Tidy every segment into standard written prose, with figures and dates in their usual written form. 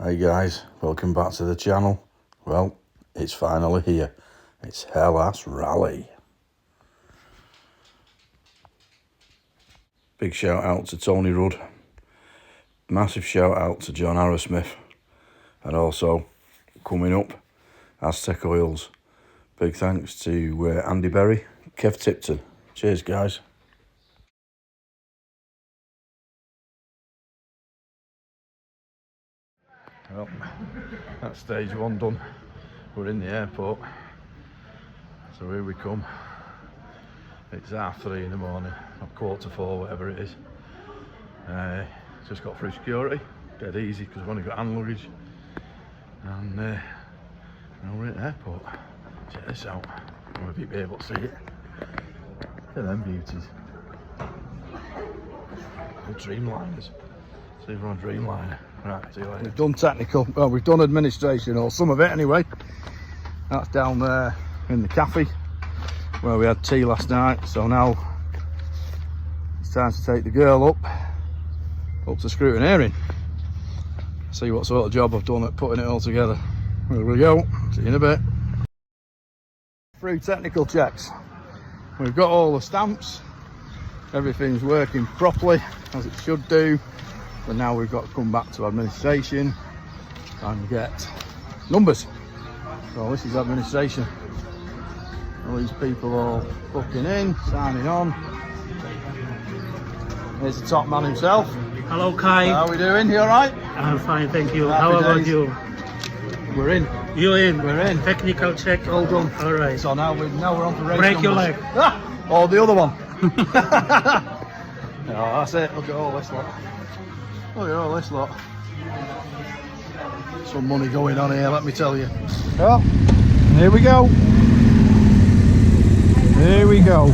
Hey guys, welcome back to the channel. Well, it's finally here. It's HELLAS Rally. Big shout out to Tony Rudd. Massive shout out to John Arrowsmith. And also, coming up, Aztec Oils. Big thanks to Andy Berry, Kev Tipton. Cheers guys. Well, that's stage one done. We're in the airport, so here we come. It's 3:30 in the morning, or 3:45, whatever it is. Just got through security, dead easy because we've only got hand luggage. And now we're at the airport. Check this out, I won't be able to see it. Look at them beauties. The Dreamliners. See if we're on Dreamliner. Right, see you later. We've done technical, well, we've done administration, or some of it anyway. That's down there in the cafe where we had tea last night. So now it's time to take the girl up to scrutineering. See what sort of job I've done at putting it all together. There we go, see you in a bit. Through technical checks. We've got all the stamps. Everything's working properly as it should do. But now we've got to come back to administration and get numbers. So this is administration. All these people all booking in, signing on. Here's the top man himself. Hello Kai. How are we doing? You alright? I'm fine, thank you. Happy How about days. you? We're in. You in? We're in. Technical check. All done. Alright. So now we're on for race Break your numbers. leg. Ah! Or the other one. No, that's it. Look at all this lot. Look at all this lot. Some money going on here, let me tell you. Well, here we go. Here we go.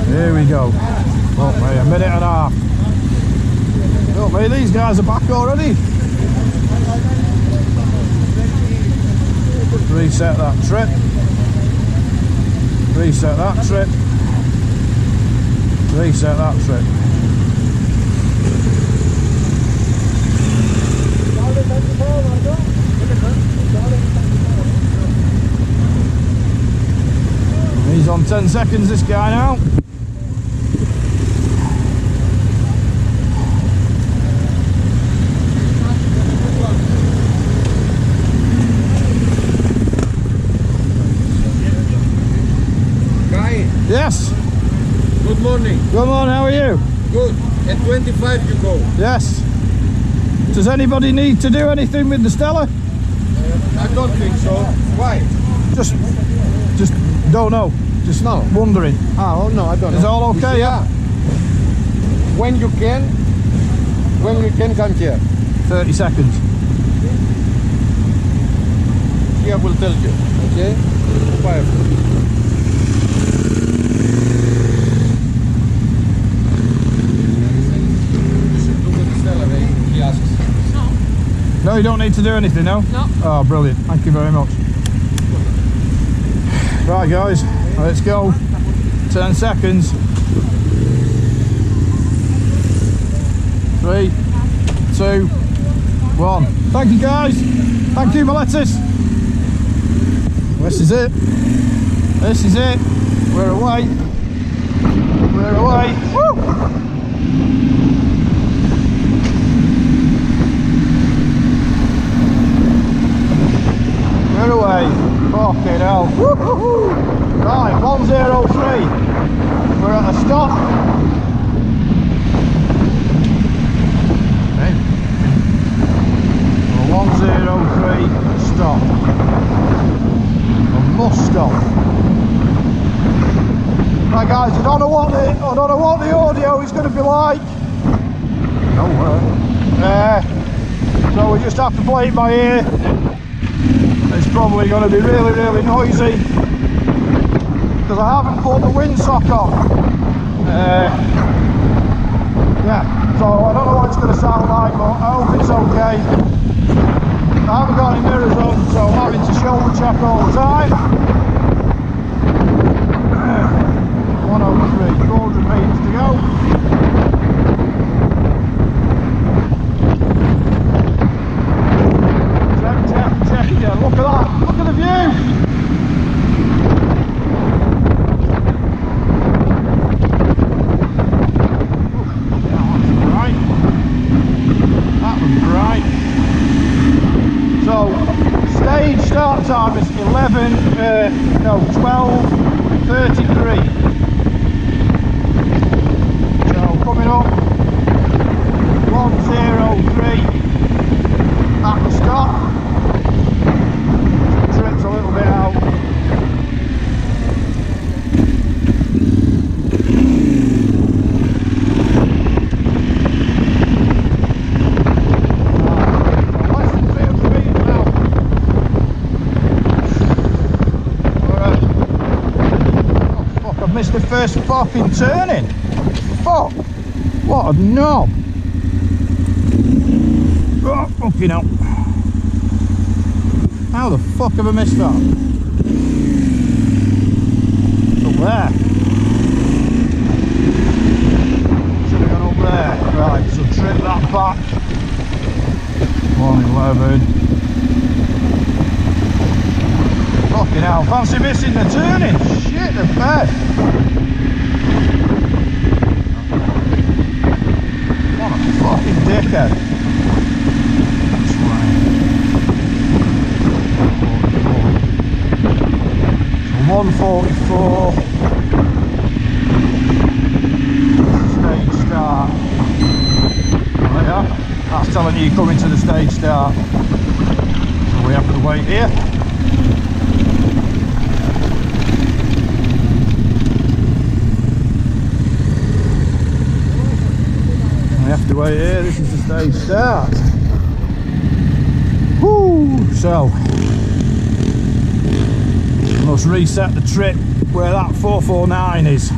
Here we go. Oh, mate, a minute and a half. Oh, mate, these guys are back already. Reset that trip. Reset that trip. Reset that trip. He's on 10 seconds, this guy now. Yes. Good morning. Good morning, how are you? Good. At 25 you go. Yes. Does anybody need to do anything with the Stella? I don't think so. Why? Just don't know. Just No. wondering. Oh no, I don't know. Is all okay? Yeah. When you can come here. 30 seconds. Here will tell you. Okay? 5. No, you don't need to do anything, no? No. Oh, brilliant. Thank you very much. Right, guys, let's go. 10 seconds. 3, 2, 1. Thank you, guys. Thank you, my lettuce. This is it. This is it. We're away. We're away. Woo! We're away. Fucking hell. Woo-hoo-hoo. Right, 103. We're at a stop. Okay. 103 stop. A must stop. Right guys, I don't know what the audio is going to be like. So we just have to play it by ear. It's probably going to be really, really noisy because I haven't put the windsock on. Yeah, so I don't know what it's going to sound like, but I hope it's okay. I haven't got any mirrors on, so I'm having to shoulder check all the time. I've missed the first fucking turning. Fuck! What a knob! Oh, fucking hell. How the fuck have I missed that? It's up there. Should have gone up there. Right, so trip that back. 111. Fucking hell, fancy missing the turning. Shit the bed. What a fucking dickhead. That's right. 144. Stage start. Oh yeah, that's telling you you're coming to the stage start. So we have to wait here. We have to wait here, this is the stage start. Woo! So must reset the trip where that 449 is.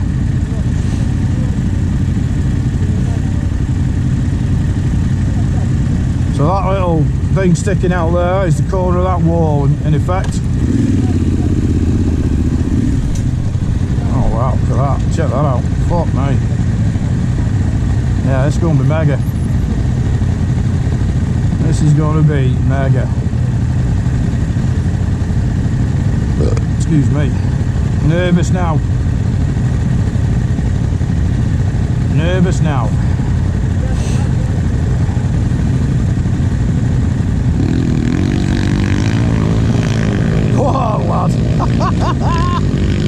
So that little thing sticking out there is the corner of that wall in effect. Oh wow, look at that, check that out, fuck me. Yeah, it's going to be mega. This is going to be mega. Excuse me. Nervous now. Nervous now. Whoa, lad.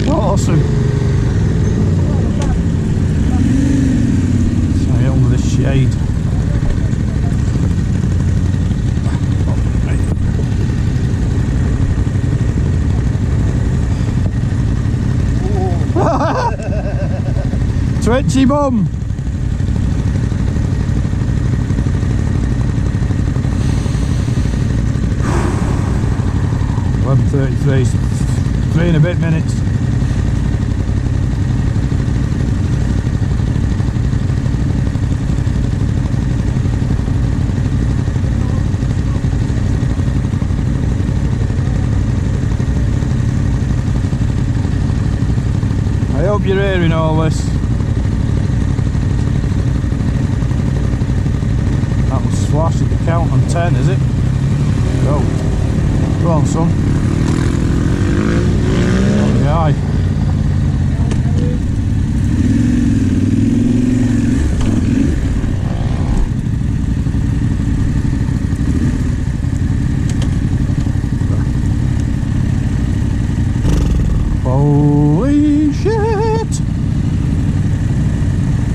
Awesome. So I under this shade. Twitchy bum. .33, 3 and a bit minutes. I hope you're hearing all this. That was flash at the count on 10, is it? Go on, son. On the eye. Holy shit!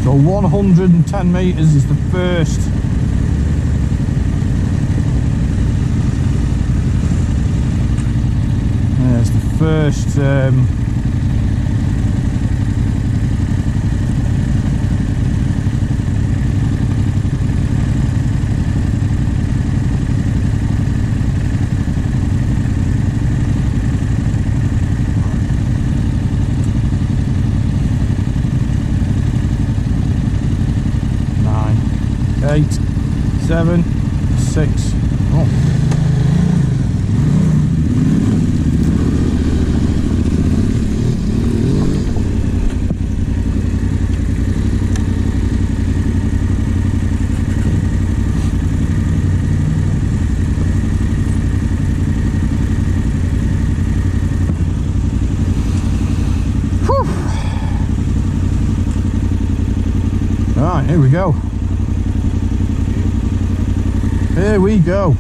So 110 metres is the first. Yeah, it's the first nine, 8, 7, 6. Oh. Right, here we go. Here we go.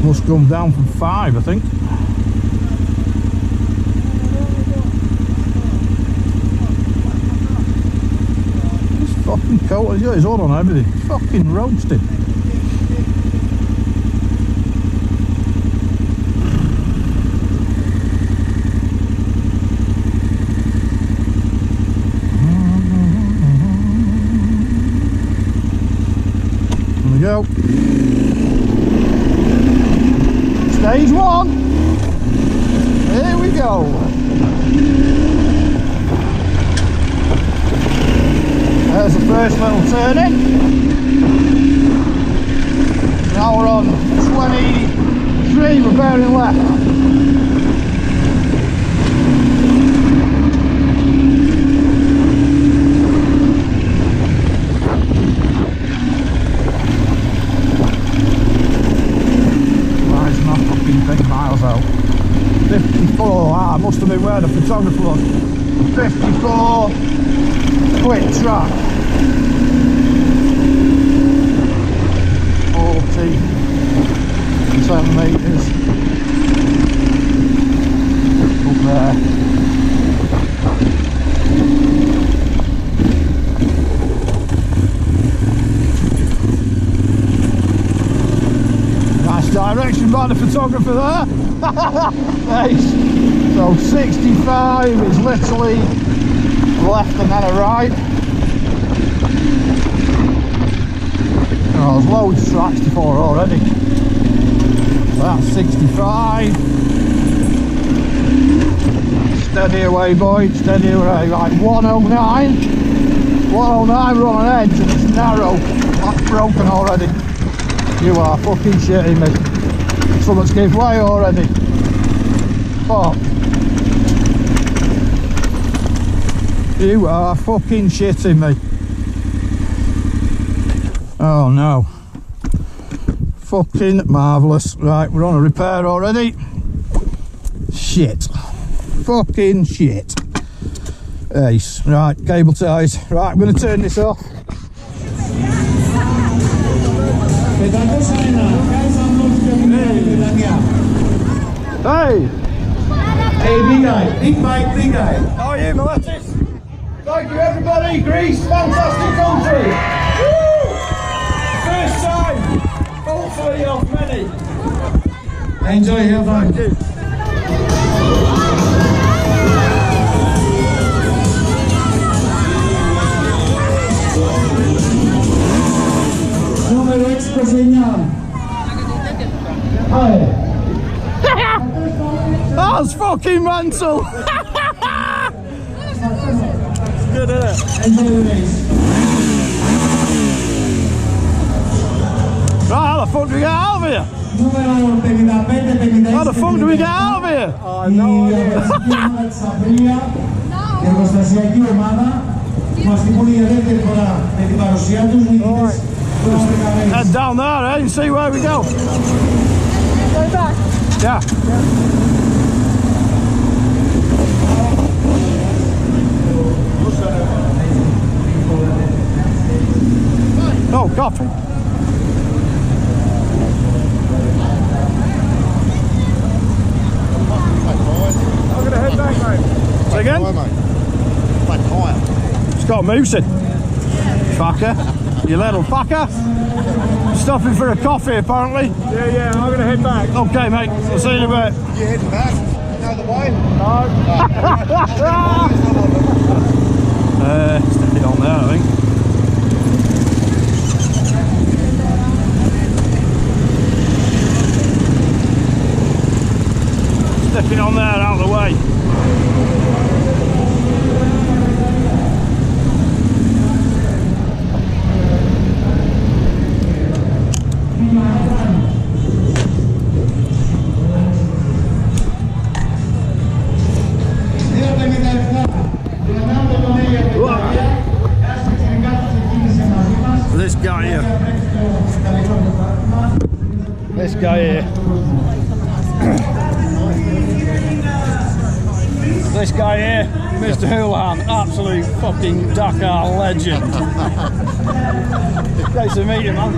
Must come down from 5, I think. It's fucking cold. He's got his hood on and everything. Fucking roasting. Go. Stage 1. Here we go. go. There's the first little turning. Now we're on 23, we're bearing left. Miles out. 54, I must have been where the photographer was. 54 quick track. 47 metres up there. Nice direction by the photographer there. Nice. So 65 is literally left and then a right. Oh, there's loads of tracks to follow already. So that's 65. Steady away, boy, steady away. Right, 109. 109, we're on an edge and it's narrow. That's broken already. You are fucking shitting me. Something's gave way already. Fuck. You are fucking shitting me. Oh no. Fucking marvellous. Right, we're on a repair already. Shit. Fucking shit. Ace. Right, cable ties. Right, I'm going to turn this off. Hey! Hey, big guy, big bike, big guy. How are you, Maletis? Thank you, everybody. Greece, fantastic country. Woo! First time, hopefully of many. Enjoy, have fun. Thank you. Número extra señal. That's fucking mental. Good, isn't it? Enjoy the race. Right, how the fuck do we get out of here? How the fuck do we get out of here? Oh, no idea. Head down there, eh, and see where we go. Go back. Yeah. Oh, coffee. I'm gonna head back, mate. Say again? Flat tyre. It's got moosing. Fucker. You little fucker. Stopping for a coffee, apparently. Yeah, I'm gonna head back. Okay, mate. I'll see you in a bit. You heading back? Know the way? Stick it on there, I think. Stick it on there, out of the way. This guy here. This guy here. This guy here, Mr. Houlihan, absolute fucking Dakar legend. Great to meet you, man.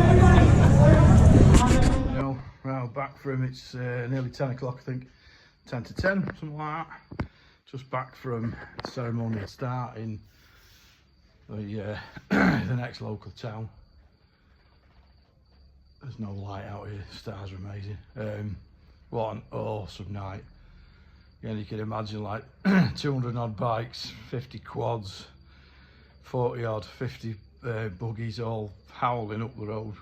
You know, well, back from it's nearly 10 o'clock, I think. 10 to 10, something like that. Just back from the ceremonial start in the the next local town. There's no light out here, the stars are amazing. What an awesome night. Again, you can imagine like 200 odd bikes, 50 quads, 40 odd, 50 buggies all howling up the road.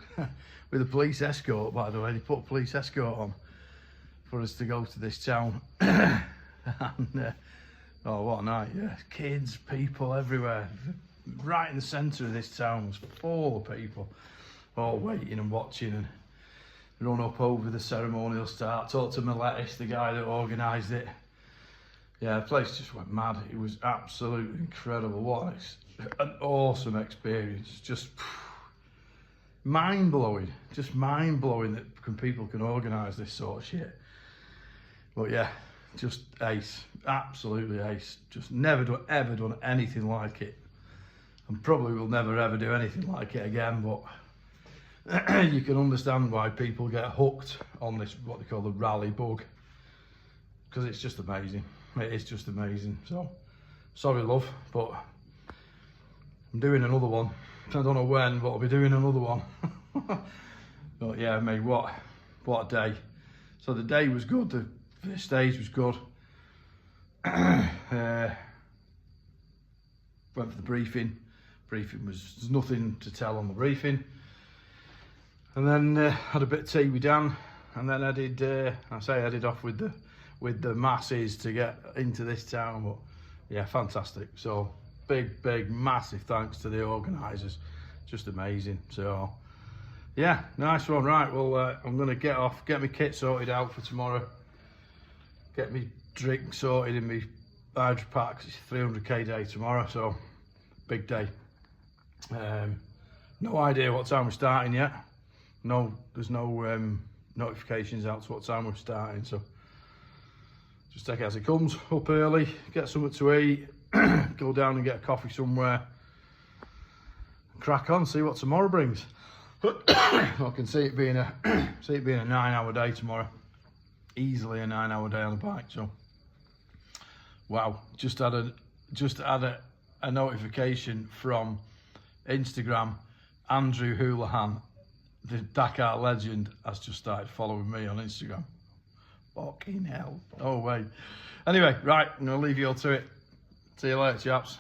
With a police escort, by the way. They put a police escort on for us to go to this town. And oh, what a night! Yeah, kids, people everywhere. Right in the centre of this town was full of people, all waiting and watching, and run up over the ceremonial start. Talk to Miletis, the guy that organised it. Yeah, the place just went mad. It was absolutely incredible. What an awesome experience. Just mind-blowing. Just mind-blowing that people can organise this sort of shit. But yeah, just ace. Absolutely ace. Just never ever done anything like it. And probably will never ever do anything like it again, but you can understand why people get hooked on this, what they call the rally bug. Because it's just amazing. It is just amazing. So, sorry love, but I'm doing another one. I don't know when, but I'll be doing another one. But yeah, mate, what a day. So the day was good, the stage was good. Went for the briefing. Briefing was, there's nothing to tell on the briefing. And then had a bit of tea with Dan, and then headed off with the masses to get into this town. But yeah, fantastic. So big massive thanks to the organisers, just amazing. So yeah, nice one. Right, well I'm gonna get off, get my kit sorted out for tomorrow, get me drink sorted in my hydro packs. It's 300k day tomorrow, so big day. No idea what time we're starting yet. No, there's no notifications out to what time we're starting, so just take it as it comes. Up early, get something to eat, go down and get a coffee somewhere, crack on, see what tomorrow brings. I can see it being a 9-hour day tomorrow, easily a 9-hour day on the bike. So wow, just had a notification from Instagram. Andrew Houlihan, the Dakar legend, has just started following me on Instagram. Fucking hell. Oh, wait. Anyway, right, I'm going to leave you all to it. See you later, chaps.